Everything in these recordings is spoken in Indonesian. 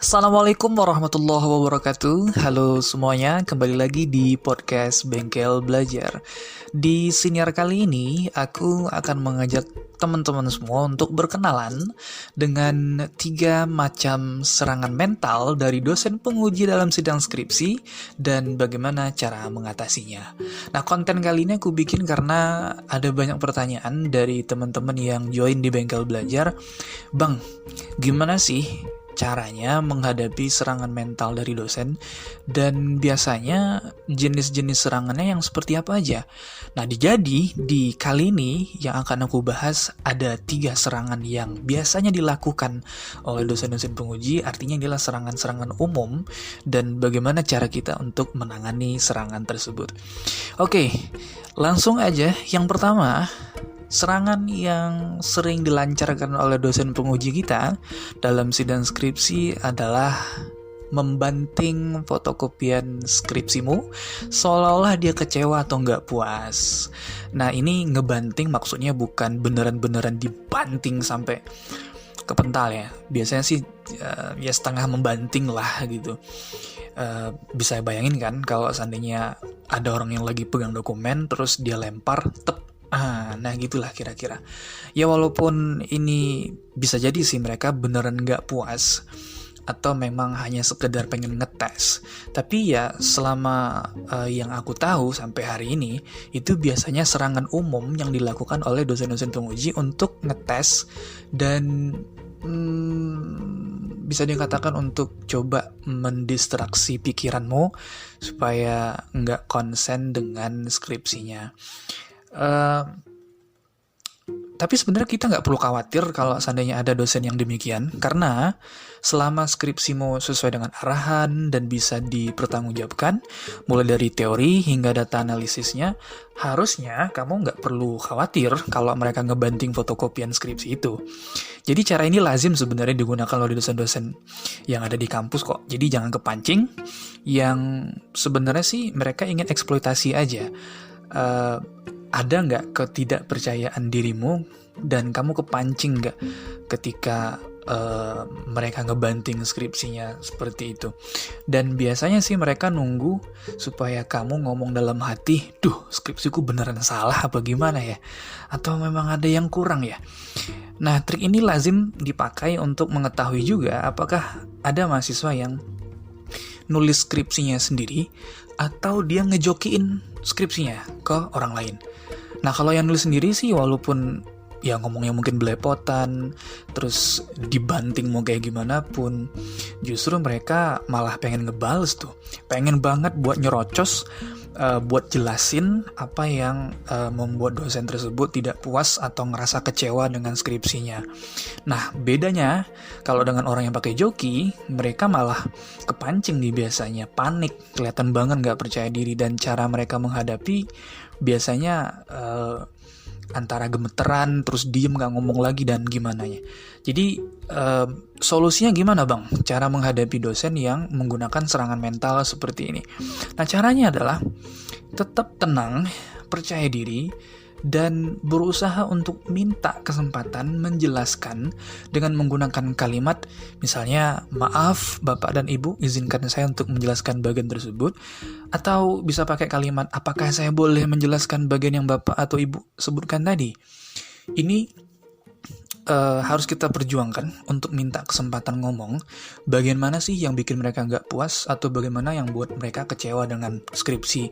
Assalamualaikum warahmatullahi wabarakatuh. Halo semuanya, kembali lagi di podcast Bengkel Belajar. Di siniar kali ini, aku akan mengajak teman-teman semua untuk berkenalan dengan 3 macam serangan mental dari dosen penguji dalam sidang skripsi dan bagaimana cara mengatasinya. Nah, konten kali ini aku bikin karena ada banyak pertanyaan dari teman-teman yang join di Bengkel Belajar. Bang, gimana sih caranya menghadapi serangan mental dari dosen, dan biasanya jenis-jenis serangannya yang seperti apa aja? Nah, di kali ini yang akan aku bahas ada 3 serangan yang biasanya dilakukan oleh dosen-dosen penguji, artinya adalah serangan-serangan umum dan bagaimana cara kita untuk menangani serangan tersebut. Oke, langsung aja. Yang pertama, serangan yang sering dilancarkan oleh dosen penguji kita dalam sidang skripsi adalah membanting fotokopian skripsimu seolah-olah dia kecewa atau nggak puas. Nah, ini ngebanting maksudnya bukan beneran-beneran dibanting sampai kepental ya. Biasanya sih ya setengah membanting lah gitu. Bisa bayangin kan kalau seandainya ada orang yang lagi pegang dokumen terus dia lempar, nah gitulah kira-kira. Ya walaupun ini bisa jadi sih mereka beneran nggak puas atau memang hanya sekedar pengen ngetes. Tapi ya selama yang aku tahu sampai hari ini, itu biasanya serangan umum yang dilakukan oleh dosen-dosen penguji untuk ngetes dan bisa dikatakan untuk coba mendistraksi pikiranmu supaya nggak konsen dengan skripsinya. Tapi sebenarnya kita nggak perlu khawatir kalau seandainya ada dosen yang demikian, karena selama skripsimu sesuai dengan arahan dan bisa dipertanggungjawabkan, mulai dari teori hingga data analisisnya, harusnya kamu nggak perlu khawatir kalau mereka ngebanting fotokopian skripsi itu. Jadi cara ini lazim sebenarnya digunakan oleh dosen-dosen yang ada di kampus kok. Jadi jangan kepancing, yang sebenarnya sih mereka ingin eksploitasi aja. Ada nggak ketidakpercayaan dirimu dan kamu kepancing nggak ketika mereka ngebanting skripsinya seperti itu. Dan biasanya sih mereka nunggu supaya kamu ngomong dalam hati, duh skripsiku beneran salah apa gimana ya, atau memang ada yang kurang ya. Nah, trik ini lazim dipakai untuk mengetahui juga apakah ada mahasiswa yang nulis skripsinya sendiri atau dia ngejokiin skripsinya ke orang lain. Nah, kalau yang nulis sendiri sih walaupun ya ngomongnya mungkin belepotan, terus dibanting mau kayak gimana pun, justru mereka malah pengen ngebales tuh. Pengen banget buat nyerocos, buat jelasin apa yang membuat dosen tersebut tidak puas atau ngerasa kecewa dengan skripsinya. Nah, bedanya kalau dengan orang yang pakai joki, mereka malah kepancing nih biasanya, panik, kelihatan banget nggak percaya diri, dan cara mereka menghadapi biasanya antara gemeteran, terus diem gak ngomong lagi, dan gimana ya. Jadi solusinya gimana bang? Cara menghadapi dosen yang menggunakan serangan mental seperti ini. Nah, caranya adalah tetap tenang, percaya diri, dan berusaha untuk minta kesempatan menjelaskan dengan menggunakan kalimat misalnya, maaf Bapak dan Ibu, izinkan saya untuk menjelaskan bagian tersebut. Atau bisa pakai kalimat, apakah saya boleh menjelaskan bagian yang Bapak atau Ibu sebutkan tadi? Ini harus kita perjuangkan untuk minta kesempatan ngomong bagian mana sih yang bikin mereka nggak puas atau bagaimana yang buat mereka kecewa dengan skripsi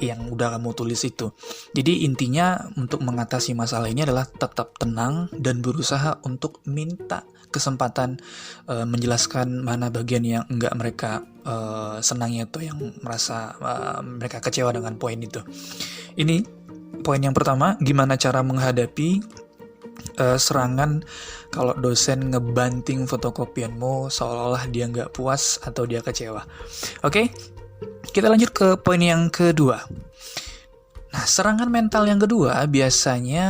yang udah kamu tulis itu. Jadi intinya untuk mengatasi masalah ini adalah tetap tenang dan berusaha untuk minta kesempatan menjelaskan mana bagian yang nggak mereka senangi atau yang merasa mereka kecewa dengan poin itu. Ini poin yang pertama, gimana cara menghadapi serangan kalau dosen ngebanting fotokopianmu seolah-olah dia nggak puas atau dia kecewa. Oke, kita lanjut ke poin yang kedua. Nah, serangan mental yang kedua biasanya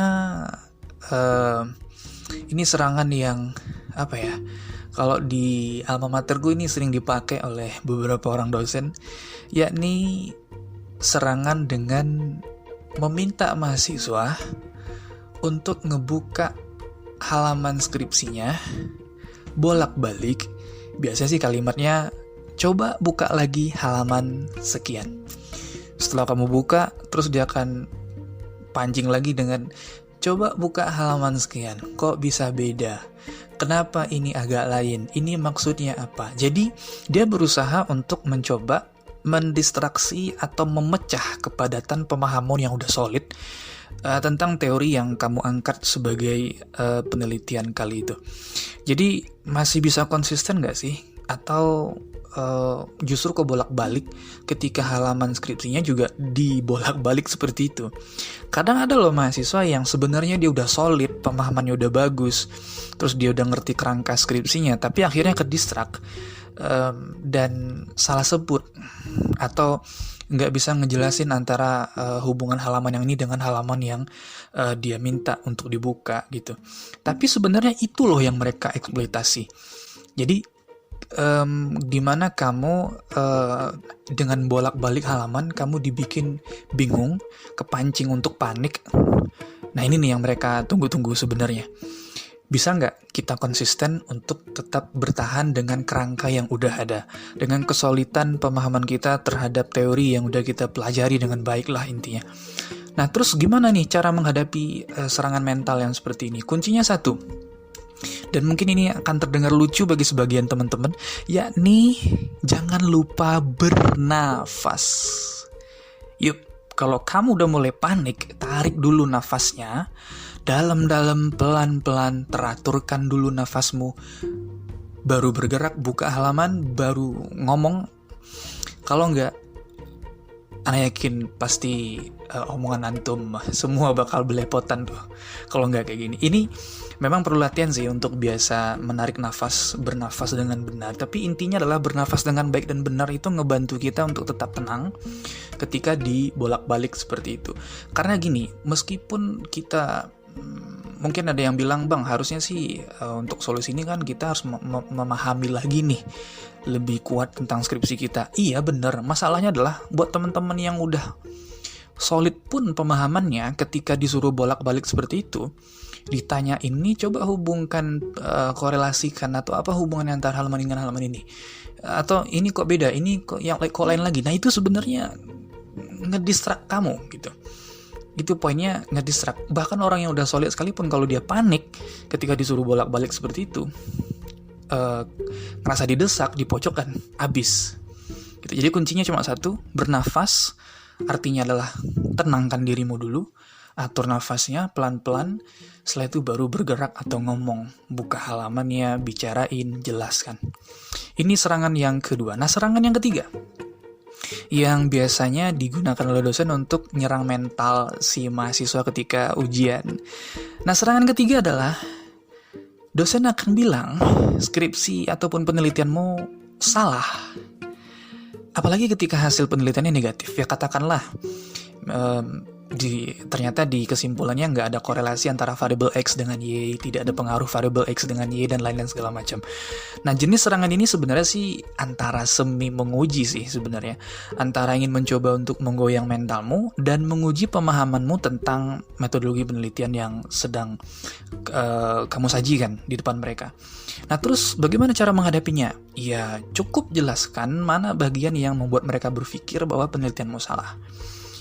ini serangan yang apa ya? Kalau di alma materku ini sering dipakai oleh beberapa orang dosen, yakni serangan dengan meminta mahasiswa untuk ngebuka halaman skripsinya bolak-balik Biasanya sih kalimatnya, coba buka lagi halaman sekian. Setelah kamu buka, terus dia akan pancing lagi dengan, coba buka halaman sekian. Kok bisa beda? Kenapa ini agak lain? Ini maksudnya apa? Jadi dia berusaha untuk mencoba mendistraksi atau memecah kepadatan pemahaman yang udah solid tentang teori yang kamu angkat sebagai penelitian kali itu. Jadi masih bisa konsisten gak sih? Atau justru kebolak-balik ketika halaman skripsinya juga dibolak-balik seperti itu. Kadang ada loh mahasiswa yang sebenarnya dia udah solid, pemahamannya udah bagus, terus dia udah ngerti kerangka skripsinya, tapi akhirnya kedistrak dan salah sebut atau nggak bisa ngejelasin antara hubungan halaman yang ini dengan halaman yang dia minta untuk dibuka gitu. Tapi sebenarnya itu loh yang mereka eksploitasi. Jadi dimana kamu dengan bolak-balik halaman kamu dibikin bingung, kepancing untuk panik. Nah ini nih yang mereka tunggu-tunggu sebenarnya. Bisa nggak kita konsisten untuk tetap bertahan dengan kerangka yang udah ada, dengan kesolidan pemahaman kita terhadap teori yang udah kita pelajari dengan baik lah intinya. Nah terus gimana nih cara menghadapi serangan mental yang seperti ini? Kuncinya satu, dan mungkin ini akan terdengar lucu bagi sebagian teman-teman, yakni jangan lupa bernafas. Yup, kalau kamu udah mulai panik, tarik dulu nafasnya, dalam-dalam, pelan-pelan, teraturkan dulu nafasmu, baru bergerak, buka halaman, baru ngomong. Kalau enggak, Ana yakin pasti omongan antum semua bakal belepotan tuh kalau enggak kayak gini. Ini memang perlu latihan sih untuk biasa menarik nafas, bernafas dengan benar. Tapi intinya adalah bernafas dengan baik dan benar itu ngebantu kita untuk tetap tenang ketika dibolak-balik seperti itu. Karena gini, meskipun kita mungkin ada yang bilang, bang harusnya sih untuk solusi ini kan kita harus memahami lagi nih lebih kuat tentang skripsi kita. Iya bener, masalahnya adalah buat teman-teman yang udah solid pun pemahamannya, ketika disuruh bolak-balik seperti itu, ditanya ini coba hubungkan, korelasikan atau apa hubungannya antara halaman ini dengan halaman ini, atau ini kok beda, ini kok lain lagi. Nah itu sebenarnya ngedistrak kamu gitu. Itu poinnya, ngedistrak. Bahkan orang yang udah solid sekalipun kalau dia panik ketika disuruh bolak-balik seperti itu, ngerasa didesak, dipojokkan, abis gitu. Jadi kuncinya cuma satu, bernafas. Artinya adalah tenangkan dirimu dulu, atur nafasnya pelan-pelan, setelah itu baru bergerak atau ngomong, buka halamannya, bicarain, jelaskan. Ini serangan yang kedua. Nah serangan yang ketiga, yang biasanya digunakan oleh dosen untuk nyerang mental si mahasiswa ketika ujian. Nah, serangan ketiga adalah dosen akan bilang skripsi ataupun penelitianmu salah. Apalagi ketika hasil penelitiannya negatif. Ya katakanlah ternyata di kesimpulannya nggak ada korelasi antara variabel X dengan Y, tidak ada pengaruh variabel X dengan Y, dan lain-lain segala macam. Nah jenis serangan ini sebenarnya sih antara semi menguji sih sebenarnya, antara ingin mencoba untuk menggoyang mentalmu dan menguji pemahamanmu tentang metodologi penelitian yang sedang kamu sajikan di depan mereka. Nah terus bagaimana cara menghadapinya? Ya cukup jelaskan mana bagian yang membuat mereka berpikir bahwa penelitianmu salah.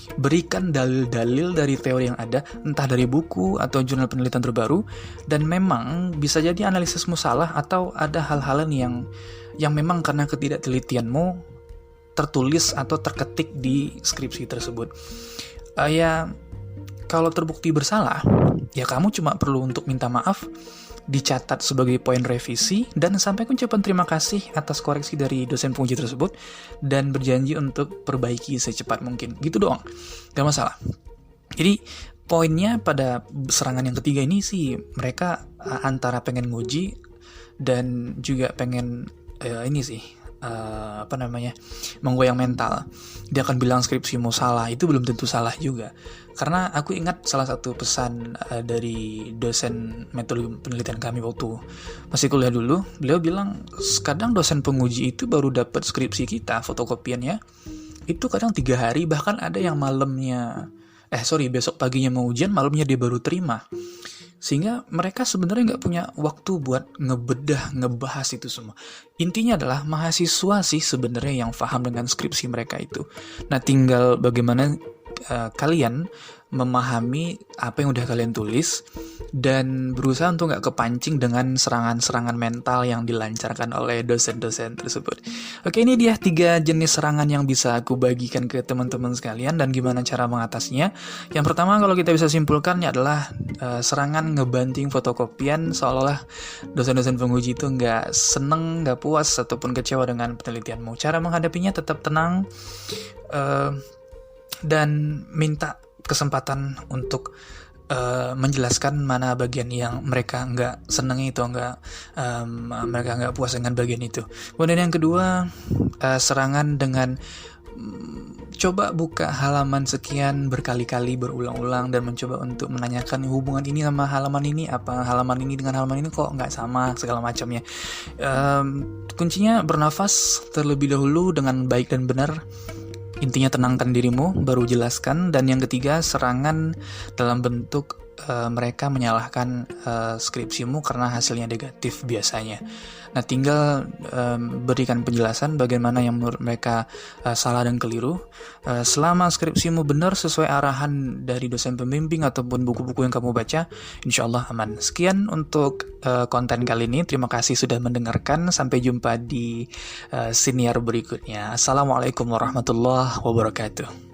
Berikan dalil-dalil dari teori yang ada, entah dari buku atau jurnal penelitian terbaru, dan memang bisa jadi analisismu salah atau ada hal-hal yang memang karena ketidaktelitianmu tertulis atau terketik di skripsi tersebut. Ya kalau terbukti bersalah, ya kamu cuma perlu untuk minta maaf, dicatat sebagai poin revisi, dan sampaikan ucapan terima kasih atas koreksi dari dosen penguji tersebut, dan berjanji untuk perbaiki secepat mungkin. Gitu doang, gak masalah. Jadi poinnya pada serangan yang ketiga ini sih, mereka antara pengen nguji dan juga pengen ini sih, menggoyang mental. Dia akan bilang skripsimu salah, itu belum tentu salah juga. Karena aku ingat salah satu pesan dari dosen metode penelitian kami waktu masih kuliah dulu, beliau bilang kadang dosen penguji itu baru dapat skripsi kita, fotokopiannya itu kadang 3 hari, bahkan ada yang besok paginya mau ujian, malamnya dia baru terima. Sehingga mereka sebenarnya nggak punya waktu buat ngebahas itu semua. Intinya adalah mahasiswa sih sebenarnya yang paham dengan skripsi mereka itu. Nah, tinggal bagaimana kalian memahami apa yang udah kalian tulis dan berusaha untuk nggak kepancing dengan serangan-serangan mental yang dilancarkan oleh dosen-dosen tersebut. Oke, ini dia 3 jenis serangan yang bisa aku bagikan ke teman-teman sekalian dan gimana cara mengatasinya. Yang pertama, kalau kita bisa simpulkannya adalah serangan ngebanting fotokopian, seolah-olah dosen-dosen penguji itu nggak seneng, nggak puas, ataupun kecewa dengan penelitianmu. Cara menghadapinya tetap tenang, dan minta kesempatan untuk menjelaskan mana bagian yang mereka nggak seneng itu, mereka nggak puas dengan bagian itu. Kemudian yang kedua, serangan dengan coba buka halaman sekian berkali-kali berulang-ulang dan mencoba untuk menanyakan hubungan ini sama halaman ini, apa halaman ini dengan halaman ini kok nggak sama, segala macamnya. Kuncinya bernafas terlebih dahulu dengan baik dan benar. Intinya tenangkan dirimu, baru jelaskan. Dan yang ketiga, serangan dalam bentuk mereka menyalahkan skripsimu karena hasilnya negatif biasanya. Nah, tinggal berikan penjelasan bagaimana yang menurut mereka salah dan keliru. Selama skripsimu benar sesuai arahan dari dosen pembimbing ataupun buku-buku yang kamu baca, insya Allah aman. Sekian untuk konten kali ini. Terima kasih sudah mendengarkan. Sampai jumpa di siniar berikutnya. Assalamualaikum warahmatullahi wabarakatuh.